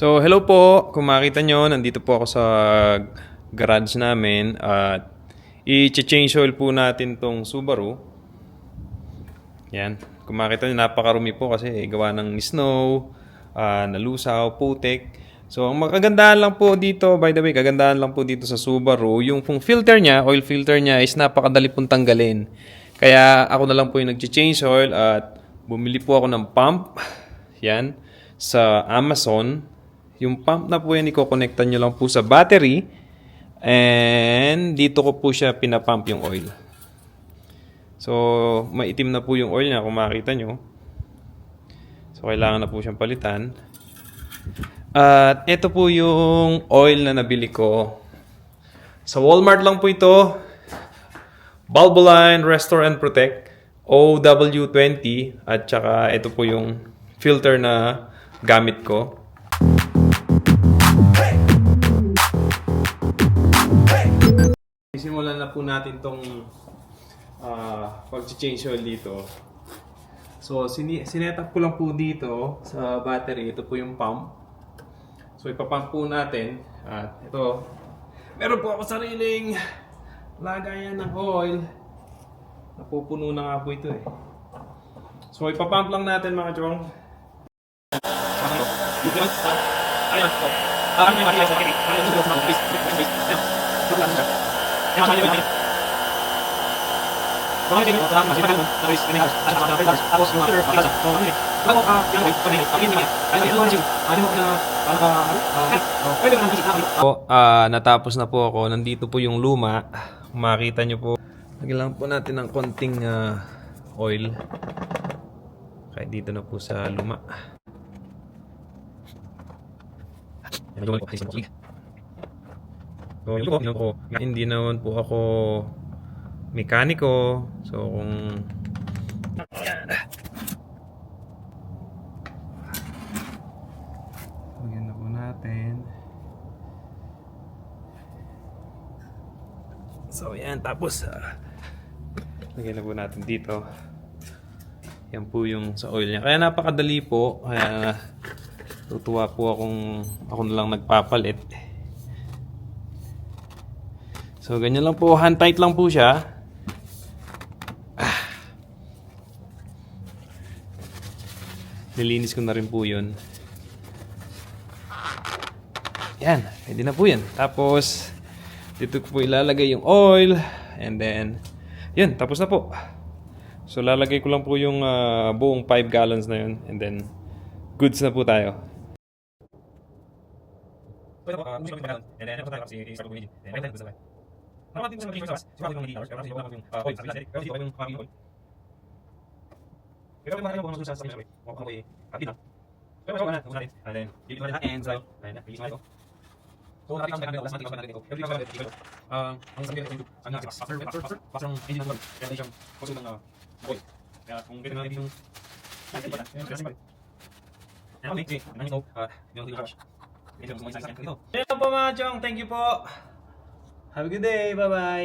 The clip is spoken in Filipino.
So, hello po. Kung makita nyo, nandito po ako sa garage namin at i-change oil po natin tong Subaru. Yan. Kung makita nyo, napakarumi po kasi gawa ng snow, nalusaw, putik. So, ang magkagandahan lang po dito, by the way, kagandahan lang po dito sa Subaru, yung pong filter niya, oil filter niya is napakadali pong tanggalin. Kaya ako na lang po yung nag-change oil at bumili po ako ng pump. Yan. Sa Amazon. Yung pump na po yan, i-connectan nyo lang po sa battery. And dito ko po siya pinapump yung oil. So, maitim na po yung oil niya kung makita nyo. So, kailangan na po siyang palitan. At ito po yung oil na nabili ko. Sa Walmart lang po ito. Valvoline Restore and Protect OW20. At saka ito po yung filter na gamit ko. Simulan na po natin tong pag-change oil dito. So, sinetup ko lang po dito sa battery. Ito po yung pump. So, ipapump po natin. At ito, meron po ako sariling lagayan ng oil. Napupuno na nga po ito eh. So, ipapump lang natin mga chong. Natapos na po ako. Nandito po yung luma. Makita nyo po. Lagyan lang po natin ng konting oil. Kahit dito na po sa luma. So, yun po, hindi naman po ako mekaniko. So, kung lagyan na po natin. So, yan. Tapos, lagyan na po natin dito. Yan po yung sa oil niya. Kaya napakadali po. Kaya tutuwa po ako na lang nagpapalit. So, ganyan lang po. Hand tight lang po siya. Nilinis ko na rin po yun. Yan. Pwede na po yan. Tapos, dito ko po ilalagay yung oil. And then, yun. Tapos na po. So, lalagay ko lang po yung buong 5 gallons na yun. And then, goods na po tayo. So, ito po. Gusto ko yung 5 gallons. And then, ito po tayo kasi i-start ko yung engine. And then, goods na tayo. Nakapag din ko sa mga labas. Siguro yung mga liters. Pero kasi wala ko yung oil. Sabi natin. Pero dito ko yung mga oil. Pero yung mga rin po sa sabi sabi. Huwag ko yung kapit lang. Pero wala na. Huwag natin. And then, dito na natin. And so, and then, release na ito. So, nakapit lang sa kanila. Last natin natin ito. Every time natin ito. Ang sabi natin ito. Ang natin. After ng engine ng oil. Kaya natin siyang kusog ng oil. Kaya kung ganyan natin yung natin pala. Kaya simple. And okay. Okay. Ang nanin ko. Yung tinakash. Ito yung mga isa-isa. Ito. Hello po mga chong. Thank you po. Have a good day. Bye-bye.